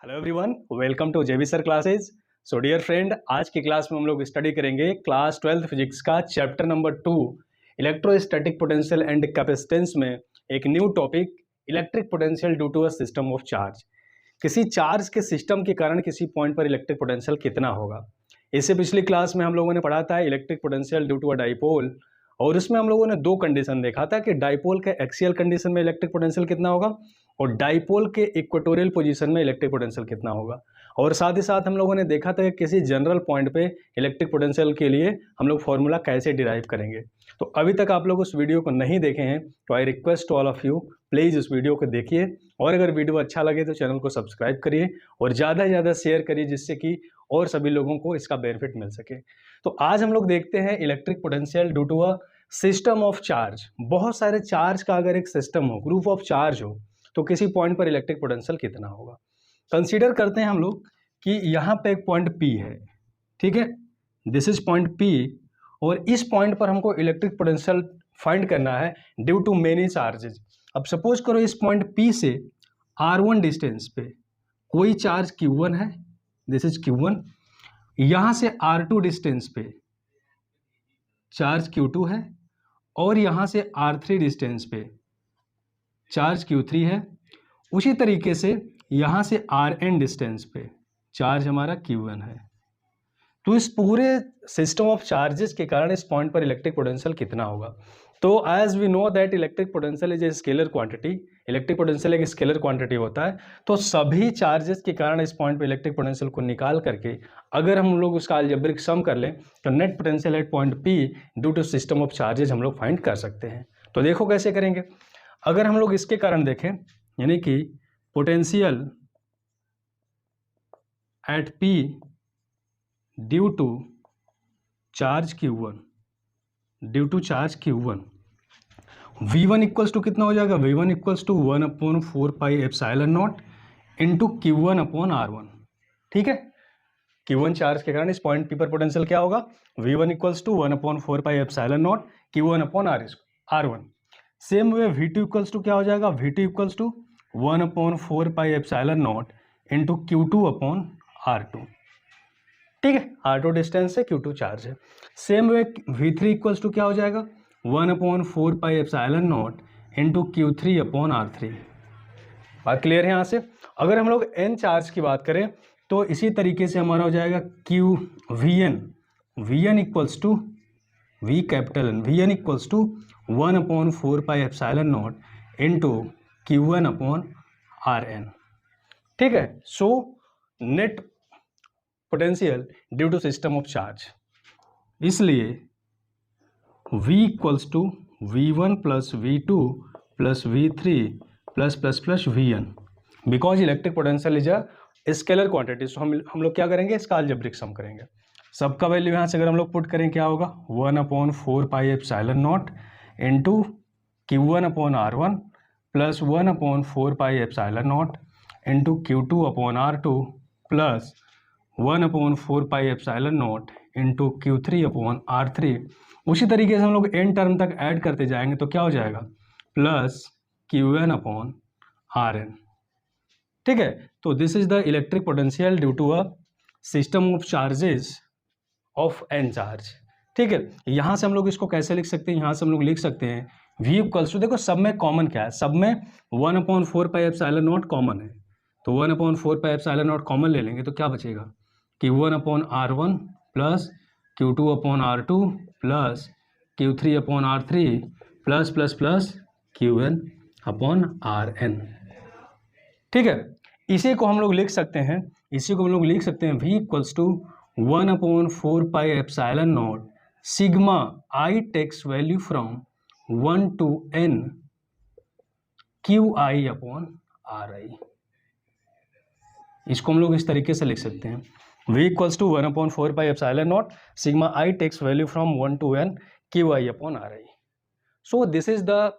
Hello everyone, welcome to JB sir classes. So dear friend, आज की class में हम लोग स्टडी करेंगे क्लास 12th फिजिक्स का chapter number 2 electrostatic potential and capacitance में एक new topic electric potential due to a system of charge. किसी चार्ज के सिस्टम के कारण किसी पॉइंट पर इलेक्ट्रिक पोटेंशियल कितना होगा। इससे पिछली क्लास में हम लोगों ने पढ़ा था electric potential due to a dipole, और उसमें हम लोगों ने दो कंडीशन देखा था कि डाइपोल के एक्सियल कंडीशन में इलेक्ट्रिक पोटेंशियल कितना होगा और डाइपोल के इक्वेटोरियल पोजीशन में इलेक्ट्रिक पोटेंशियल कितना होगा। और साथ ही साथ हम लोगों ने देखा था कि किसी जनरल पॉइंट पे इलेक्ट्रिक पोटेंशियल के लिए हम लोग फॉर्मूला कैसे डिराइव करेंगे। तो अभी तक आप लोग उस वीडियो को नहीं देखे हैं तो I request all of you, please उस वीडियो को देखिए, और अगर वीडियो अच्छा लगे तो चैनल को सब्सक्राइब करिए और ज़्यादा से ज़्यादा शेयर करिए जिससे कि और सभी लोगों को इसका बेनिफिट मिल सके। तो आज हम लोग देखते हैं electric potential due to a system of charge. बहुत सारे चार्ज का अगर एक सिस्टम हो, ग्रुप ऑफ चार्ज हो, तो किसी पॉइंट पर इलेक्ट्रिक पोटेंशियल कितना होगा। कंसीडर करते हैं हम लोग कि यहाँ पे एक पॉइंट P है, ठीक है, दिस इज पॉइंट P, और इस पॉइंट पर हमको इलेक्ट्रिक पोटेंशियल फाइंड करना है ड्यू टू मेनी चार्जेज। अब सपोज करो इस पॉइंट P से R1 डिस्टेंस पे कोई चार्ज Q1 है, दिस इज Q1। यहाँ से R2 डिस्टेंस पे चार्ज Q2 है, और यहाँ से R3 डिस्टेंस पे चार्ज Q3 है। उसी तरीके से यहाँ से Rn डिस्टेंस पे चार्ज हमारा Q1 है। तो इस पूरे सिस्टम ऑफ चार्जेस के कारण इस पॉइंट पर इलेक्ट्रिक पोटेंशियल कितना होगा। तो as we know that electric potential is a scalar quantity, electric potential एक स्केलर क्वांटिटी होता है। तो सभी चार्जेस के कारण इस पॉइंट पर इलेक्ट्रिक पोटेंशियल को निकाल करके अगर हम लोग उसका अलजेब्रिक सम कर लें तो net potential at point P due to system of charges हम लोग फाइंड कर सकते हैं। तो देखो कैसे करेंगे। अगर हम लोग इसके कारण देखें, यानी कि potential at P due to charge Q1, due to charge Q1, V1 equals to कितना हो जाएगा, V1 equals to 1/4 pi epsilon not into Q1 upon R1। ठीक है, Q1 चार्ज के कारण इस पॉइंट P पर पोटेंशियल क्या होगा, V1 equals to 1/4 pi epsilon nought Q1 upon R1। Same way V2 equals to क्या हो जाएगा, V2 equals to 1/4 pi epsilon not into Q2 upon R2। ठीक है, R2 डिस्टेंस है, Q2 चार्ज है। Same way V3 equals to क्या हो जाएगा, 1/4 pi epsilon not into Q3 upon R3। बात क्लियर है यहाँ से। अगर हम लोग N चार्ज की बात करें तो इसी तरीके से हमारा हो जाएगा VN equals to V capital N, VN equals to 1/4 pi epsilon not into Q1 upon Rn। ठीक है, so net potential due to system of charge, इसलिए V equals to V1 plus V2 plus V3 plus Vn, because electric potential is a scalar quantity. So हम लोग क्या करेंगे, इसका algebraic सम करेंगे। सबका वैल्यू यहाँ से अगर हम लोग पुट करें क्या होगा, 1/4 pi epsilon not into Q1 upon R1 plus 1/4 pi epsilon not into Q2 upon R2 plus 1/4 pi epsilon not into Q3 upon R3। उसी तरीके से हम लोग n टर्म तक ऐड करते जाएंगे तो क्या हो जाएगा, प्लस Qn अपॉन Rn। ठीक है, तो this is the electric potential due to a system of charges of n charge. ठीक है, यहाँ से हम लोग इसको कैसे लिख सकते हैं, यहाँ से हम लोग लिख सकते हैं V इक्वल्स टू, देखो सब में कॉमन क्या है, सब में 1/4 पाई एप्सिलॉन नॉट कॉमन है, तो 1/4 पाई एप्सिलॉन नॉट कॉमन ले लेंगे तो क्या बचेगा, Q1 upon R1 plus Q2 upon R2 plus Q3 upon R3 plus Qn upon Rn। ठीक है, इसी को हम लोग लिख सकते हैं, V equals to 1/4 pi epsilon nought sigma I takes value from 1 to n QI upon RI। इसको हम लोग इस तरीके से लिख सकते हैं, V equals to 1/4 pi epsilon nought sigma I takes value from 1 to n QI upon RI। So this is the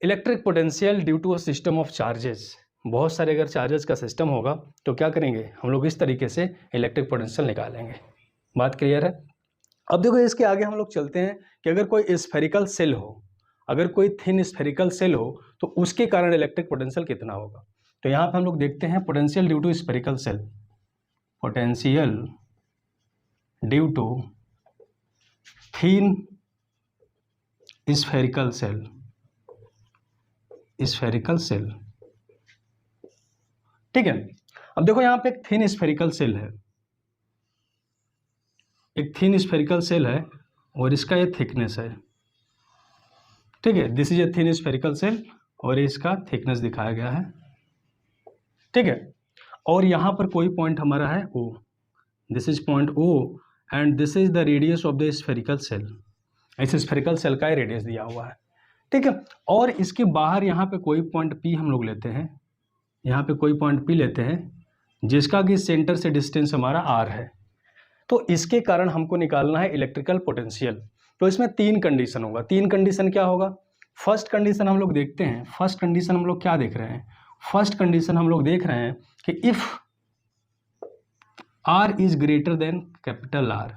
electric potential due to a system of charges. बहुत सारे अगर चार्जेस का सिस्टम होगा तो क्या करेंगे हम लोग, इस तरीके से इलेक्ट्रिक पोटेंशियल निकालेंगे। बात क्लियर है। अब देखो इसके आगे हम लोग चलते हैं कि अगर कोई स्फेरिकल सेल हो, अगर कोई थिन स्फेरिकल सेल हो तो उसके कारण इलेक्ट्रिक पोटेंशियल कितना होगा। तो यहाँ पे हम लोग देखते हैं potential due to spherical shell, potential due to thin spherical shell, spherical shell. ठीक है, अब देखो यहाँ पे एक थिन स्फेरिकल सेल है, एक थिन स्फेरिकल सेल है और इसका ये थिकनेस है। ठीक है, this is a thin spherical shell और इसका थिकनेस दिखाया गया है। ठीक है, और यहाँ पर कोई पॉइंट हमारा है O, this is point O and this is the radius of the spherical cell. इस स्फेरिकल सेल का रेडियस दिया हुआ है। ठीक है, और इसके बाहर यहाँ पे कोई पॉइंट P हम लोग लेते हैं, यहाँ पे कोई पॉइंट P लेते हैं जिसका कि सेंटर से डिस्टेंस हमारा R है। तो इसके कारण हमको निकालना है इलेक्ट्रिकल पोटेंशियल। तो इसमें तीन कंडीशन होगा। तीन कंडीशन क्या होगा? फर्स्ट कंडीशन हम लोग देखते हैं, फर्स्ट कंडीशन हम लोग क्या देख रहे हैं? फर्स्ट कंडीशन हम लोग देख रहे हैं कि if R is greater than capital R,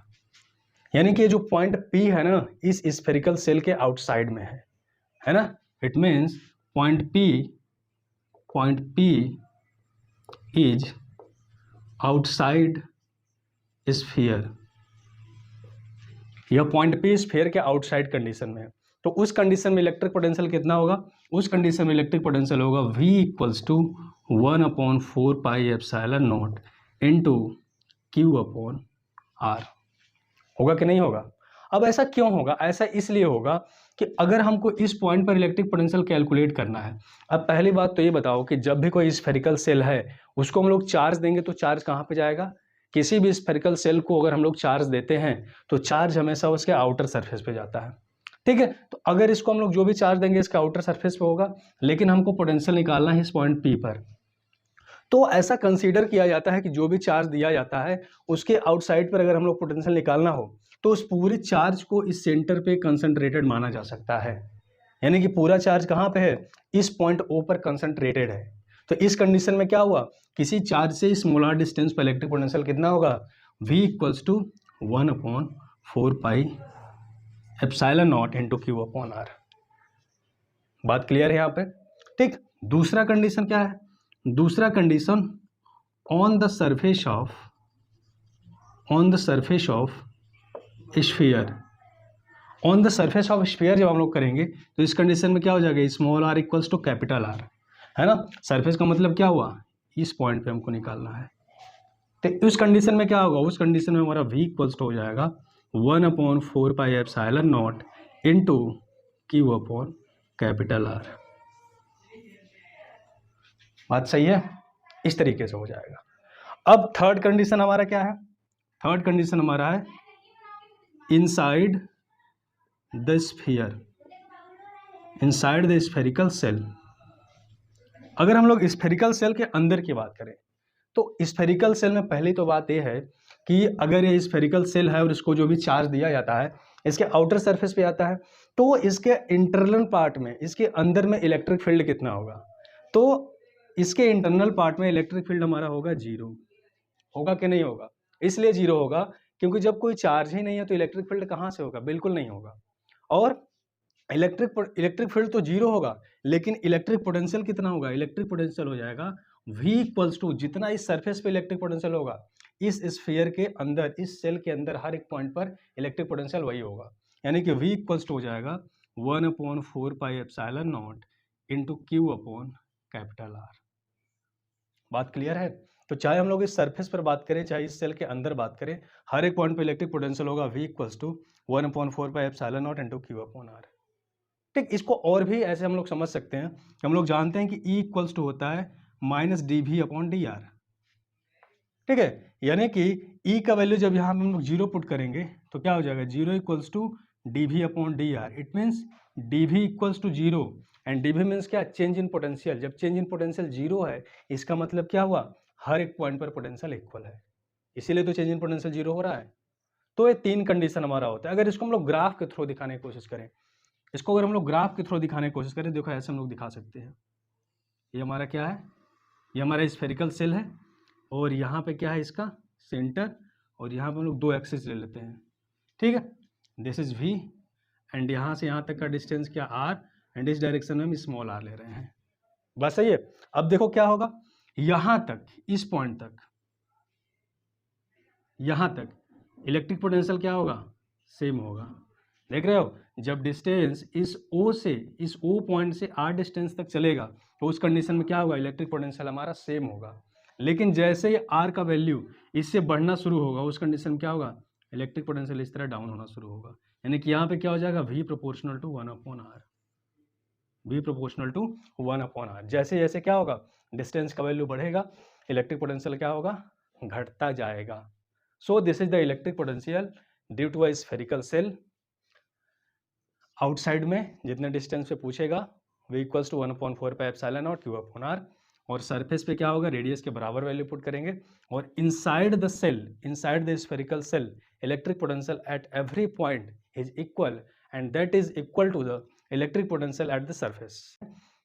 यानी कि जो पॉइंट P है ना इस स्फेरिकल सेल के आउटसाइड में है ना। It means point P is outside sphere, यह पॉइंट P स्फीयर के आउटसाइड कंडीशन में है। तो उस कंडीशन में इलेक्ट्रिक पोटेंशियल कितना होगा? उस कंडीशन में इलेक्ट्रिक पोटेंशियल होगा V equals to 1/4 pi epsilon naught into Q upon R। होगा कि नहीं होगा? अब ऐसा क्यों होगा? ऐसा इसलिए होगा कि अगर हमको इस पॉइंट पर इलेक्ट्रिक पोटेंशियल कैलकुलेट करना है। अब पहली बात तो ये बताओ कि जब भी कोई स्फेरिकल सेल है उसको हम लोग चार्ज देंगे तो चार्ज कहाँ पे जाएगा? किसी भी स्फेरिकल सेल को अगर हम लोग चार्ज देते हैं तो चार्ज हमेशा उसके आउटर सरफेस पे जाता है। ठीक है, तो अगर इसको हम लोग जो भी चार्ज देंगे इसका आउटर सरफेस पे होगा, लेकिन हमको पोटेंशियल निकालना है इस पॉइंट P पर। तो ऐसा कंसीडर किया जाता है कि जो भी चार्ज दिया जाता है उसके आउटसाइड पर अगर हम लोग पोटेंशियल निकालना हो तो उस पूरे चार्ज को इस सेंटर पे कंसंट्रेटेड माना जा सकता है। यानी कि पूरा चार्ज कहाँ पे है? इस पॉइंट O पर कंसंट्रेटेड है। तो इस कंडीशन में क्या हुआ? किसी चार्ज से स्मॉलर डिस्टेंस पर इलेक्ट्रिक पोटेंशियल कितना होगा? V equals to 1/4 pi epsilon naught into Q upon R। बात क्लियर है यहाँ पे? ठीक, दूसरा कंडीशन क्या है? दूसरा condition on the surface of sphere, on the surface of sphere जब हम लोग करेंगे तो इस कंडीशन में क्या हो जाएगा? Small r equals to capital R, है ना। सरफेस का मतलब क्या हुआ? इस पॉइंट पे हमको निकालना है। तो उस कंडीशन में क्या होगा? उस कंडीशन में हमारा V इक्वल्स टू हो जाएगा 1/4 pi epsilon naught into Q upon capital R। बात सही है? इस तरीके से हो जाएगा। अब थर्ड कंडीशन हमारा क्या है? थर्ड कंडीशन हमारा है inside the sphere, inside the spherical cell. अगर हम लोग स्फेरिकल सेल के अंदर की बात करें तो स्फेरिकल सेल में पहली तो बात यह है कि अगर ये स्फेरिकल सेल है और इसको जो भी चार्ज दिया जाता है इसके आउटर सरफेस पे आता है तो इसके इंटरनल पार्ट में, इसके अंदर में इलेक्ट्रिक फील्ड कितना होगा? तो इसके इंटरनल पार्ट में इलेक्ट्रिक फील्ड हमारा होगा 0। होगा कि नहीं होगा? इसलिए 0 होगा क्योंकि जब कोई चार्ज ही नहीं है तो इलेक्ट्रिक फील्ड कहाँ से होगा? बिल्कुल नहीं होगा। और इलेक्ट्रिक फील्ड तो 0 होगा, लेकिन इलेक्ट्रिक पोटेंशियल कितना होगा? इलेक्ट्रिक पोटेंशियल हो जाएगा V इक्वल्स टू, जितना इस सरफेस पे इलेक्ट्रिक पोटेंशियल होगा इस स्फीयर के अंदर, इस सेल के अंदर हर एक पॉइंट पर इलेक्ट्रिक पोटेंशियल वही होगा। यानी कि V इक्वल्स टू हो जाएगा 1/4 pi epsilon naught into Q upon capital R। बात क्लियर है? तो चाहे हम लोग इस सरफेस पर बात करें चाहे इस सेल के अंदर बात करें, हर एक पॉइंट पे इलेक्ट्रिक पोटेंशियल होगा V equals to 1/4 pi epsilon naught into Q upon R। ठीक, इसको और भी ऐसे हम लोग समझ सकते हैं कि हम लोग जानते हैं कि E इक्वल्स टू होता है -dV अपॉन dr। ठीक है, यानी कि E का वैल्यू जब यहाँ पे हम लोग 0 पुट करेंगे तो क्या हो जाएगा? 0 equals to dV upon dr। It means dV equals to 0 and dV means क्या? Change in potential. जब चेंज इन पोटेंशियल 0 है इसका मतलब क्या हुआ? हर एक पॉइंट पर पोटेंशियल इक्वल है, इसीलिए तो चेंज इन पोटेंशियल 0 हो रहा है। तो ये तीन कंडीशन हमारा होता है। अगर इसको हम लोग ग्राफ के थ्रू दिखाने की कोशिश करें, इसको अगर हम लोग ग्राफ के थ्रू दिखाने की कोशिश करें, देखो ऐसे हम लोग दिखा सकते हैं। ये हमारा क्या है? ये हमारा स्फेरिकल सेल है और यहाँ पे क्या है? इसका सेंटर, और यहाँ पे हम लोग 2 एक्सिस ले लेते हैं। ठीक है, दिस इज V एंड यहाँ से यहाँ तक का डिस्टेंस क्या? R, एंड इस डायरेक्शन में हम स्मॉल r ले रहे हैं। बस सही है। अब देखो क्या होगा, यहां तक, इस पॉइंट तक, यहां तक इलेक्ट्रिक पोटेंशियल क्या होगा, सेम होगा। देख रहे हो, जब डिस्टेंस इस ओ से, इस ओ पॉइंट से आर डिस्टेंस तक चलेगा तो उस कंडीशन में क्या होगा, इलेक्ट्रिक पोटेंशियल हमारा सेम होगा। लेकिन जैसे ही आर का वैल्यू इससे बढ़ना शुरू होगा उस कंडीशन में क्या होगा, इलेक्ट्रिक पोटेंशियल इस तरह डाउन होना शुरू होगा। यानी कि यहाँ पे क्या हो जाएगा, V proportional to 1/r, V proportional to 1/r। जैसे जैसे क्या होगा, डिस्टेंस का वैल्यू बढ़ेगा, इलेक्ट्रिक पोटेंशियल क्या होगा, घटता जाएगा। So this is the electric potential due to a spherical shell. Outside में जितने डिस्टेंस पे पूछेगा V equals to 1/4 pi epsilon naught Q upon R, और सरफेस पे क्या होगा, रेडियस के बराबर वैल्यू पुट करेंगे। और inside the shell, inside the spherical shell, electric potential at every point is equal and that is equal to the electric potential at the surface.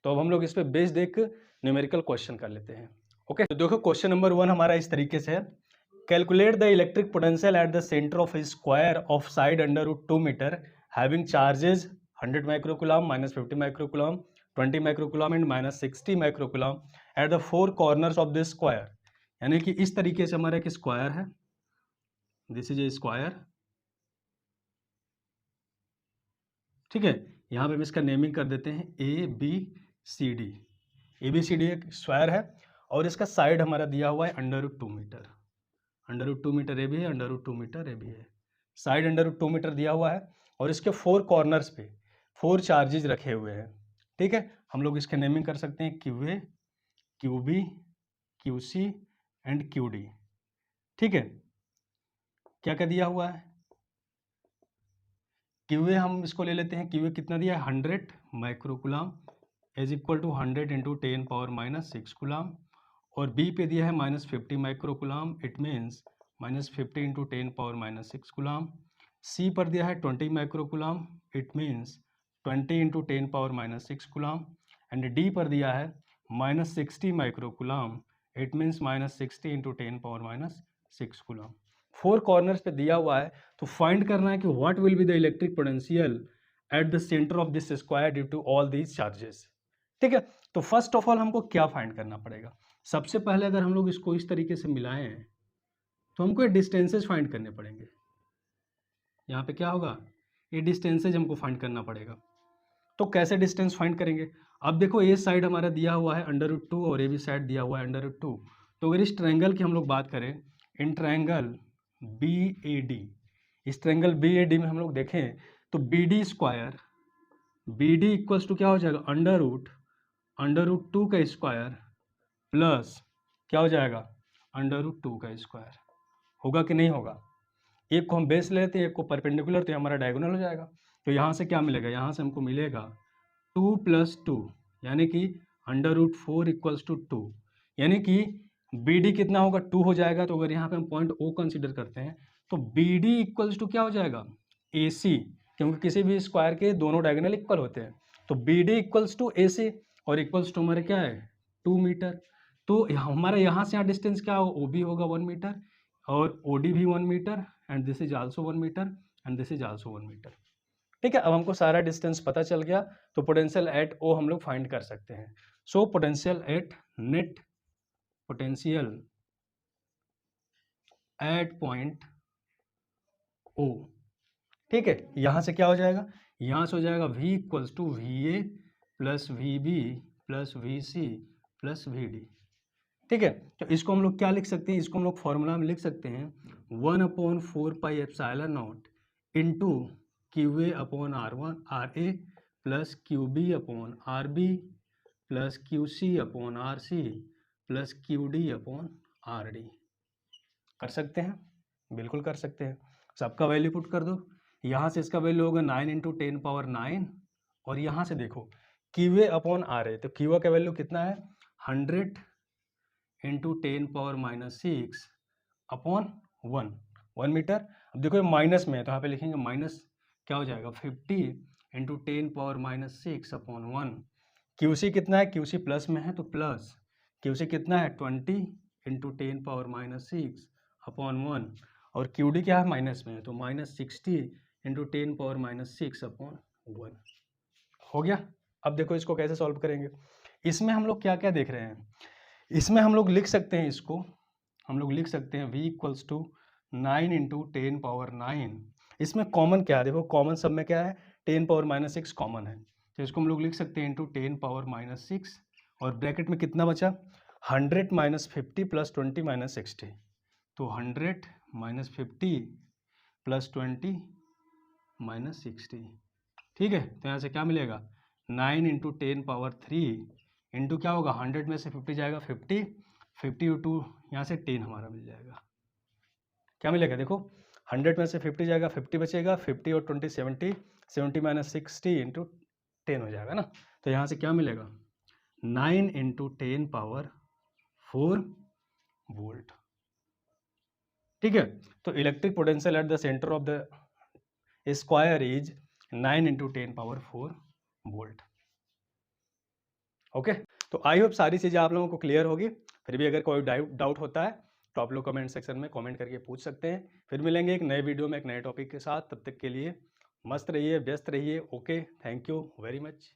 तो अब हम लोग इस पे बेस्ड एक न्यूमेरिकल क्वेश्चन कर लेते हैं। ओके, तो देखो क्वेश्चन नंबर 1 हमारा इस तरीके से है, calculate the electric potential at the centre of a square of side under root 2 metre having charges 100 microcoulomb, -50 microcoulomb, 20 microcoulomb and -60 microcoulomb at the 4 corners of this square. यानी कि इस तरीके से हमारा एक स्क्वायर है, दिस इज ए स्क्वायर, ठीक है। यहाँ पे हम इसका नेमिंग कर देते हैं ABCD। ABCD एक स्क्वायर है और इसका साइड हमारा दिया हुआ है under root 2 metre, under root 2 metre A भी है, अंडर रूट 2 मीटर ए भी है, साइड अंडर रूट 2 मीटर दिया हुआ है और इसके 4 कॉर्नर्स पे 4 चार्जेज रखे हुए हैं, ठीक है। हम लोग इसके नेमिंग कर सकते हैं QA, QB, QC and QD, ठीक है। क्या क्या दिया हुआ है, QA हम इसको ले लेते हैं, QA कितना दिया है, 100 microcoulomb is equal to 100 into 10 power -6 coulomb, और B पे दिया है -50 microcoulomb, it means -50 into 10 power -6 coulomb. C पर दिया है 20 microcoulomb, it means 20 into 10 power -6 coulomb, and D पर दिया है -60 microcoulomb, it means -60 into 10 power -6 coulomb. 4 corners पे दिया हुआ है, तो फाइंड करना है कि what will be the electric potential at the centre of this square due to all these charges, ठीक है। तो फर्स्ट ऑफ ऑल हमको क्या फाइंड करना पड़ेगा, सबसे पहले अगर हम लोग इसको इस तरीके से मिलाएं तो हमको ये डिस्टेंसेज फाइंड करने पड़ेंगे। यहाँ पे क्या होगा, ये डिस्टेंसेज हमको फाइंड करना पड़ेगा। तो कैसे डिस्टेंस फाइंड करेंगे, अब देखो ये साइड हमारा दिया हुआ है अंडर रूट 2 और ये भी साइड दिया हुआ है अंडर रूट 2। तो अगर इस ट्रायंगल की हम लोग बात करें, इन ट्रायंगल BAD, इस ट्रायंगल BAD में हम लोग देखें तो BD square, BD equals to क्या हो जाएगा, अंडर रूट 2 का स्क्वायर प्लस क्या हो जाएगा, अंडर रूट 2 का स्क्वायर। होगा कि नहीं होगा, एक को हम बेस ले लेते हैं, एक को परपेंडिकुलर, तो हमारा डायगोनल हो जाएगा। तो यहाँ से क्या मिलेगा, यहाँ से हमको मिलेगा 2 + 2, यानी कि अंडर रूट 4 इक्वल्स टू 2, यानी कि BD कितना होगा, 2 हो जाएगा। तो अगर यहाँ पे हम पॉइंट O कंसिडर करते हैं तो BD इक्वल्स टू क्या हो जाएगा, AC, क्योंकि किसी भी स्क्वायर के दोनों डायगोनल इक्वल होते हैं। तो BD इक्वल्स टू AC और इक्वल्स टू हमारे क्या है, 2 मीटर। तो हमारा यहाँ से यहाँ डिस्टेंस क्या होगा, OB होगा 1 मीटर और OD भी 1 metre, and this is also 1 metre and this is also 1 metre, ठीक है। अब हमको सारा डिस्टेंस पता चल गया, तो पोटेंशियल एट O हम लोग फाइंड कर सकते हैं। So potential at, net potential at point O, ठीक है। यहाँ से क्या हो जाएगा, यहाँ से हो जाएगा V equals to VA plus VB plus VC plus VD, ठीक है। तो इसको हम लोग क्या लिख सकते हैं, इसको हम लोग फॉर्मूला में लिख सकते हैं 1/4 pi epsilon not into QA upon RA plus QB upon RB plus QC upon RC plus QD upon RD। कर सकते हैं, बिल्कुल कर सकते हैं। सबका वैल्यू पुट कर दो, यहाँ से इसका वैल्यू होगा 9 इंटू 10 पावर 9, और यहाँ से देखो QA अपॉन RA, तो QA का वैल्यू कितना है, 100 इंटू 10 पावर -6 अपॉन 1 मीटर। अब देखो ये माइनस में है तो यहाँ पे लिखेंगे माइनस क्या हो जाएगा, 50 इंटू 10 पावर -6 अपॉन 1। QC कितना है, QC प्लस में है तो प्लस, QC कितना है 20 इंटू 10 पावर -6 अपॉन 1, और QD क्या है, माइनस में है तो -60 इंटू 10 पावर -6 अपॉन 1। हो गया। अब देखो इसको कैसे सॉल्व करेंगे, इसमें हम लोग क्या क्या देख रहे हैं, इसमें हम लोग लिख सकते हैं, इसको हम लोग लिख सकते हैं v इक्वल्स टू 9 इंटू 10⁻9। इसमें कॉमन क्या है, देखो कॉमन सब में क्या है, 10⁻6 कॉमन है, तो इसको हम लोग लिख सकते हैं इंटू 10⁻6, और ब्रैकेट में कितना बचा, 100 माइनस 50 प्लस 20 माइनस 60, तो 100 माइनस 50 प्लस 20 माइनस 60, ठीक है। तो यहाँ से क्या मिलेगा, 9 इंटू 10⁻3 इंटू क्या होगा, 100 में से 50 जाएगा 50, 50 इंटू यहाँ से 10 हमारा मिल जाएगा, क्या मिलेगा देखो, 100 में से 50 जाएगा 50 बचेगा, 50 और 20 70, 70 माइनस 60 इंटू 10 हो जाएगा ना। तो यहाँ से क्या मिलेगा, 9 इंटू 10⁻4 वोल्ट, ठीक है। तो electric potential at the centre of the square is 9 into 10⁻4 volt. Okay, तो आई होप सारी चीज़ें आप लोगों को क्लियर होगी। फिर भी अगर कोई डाउट होता है तो आप लोग कमेंट सेक्शन में कमेंट करके पूछ सकते हैं। फिर मिलेंगे एक नए वीडियो में एक नए टॉपिक के साथ, तब तक के लिए मस्त रहिए, व्यस्त रहिए। Okay, thank you very much.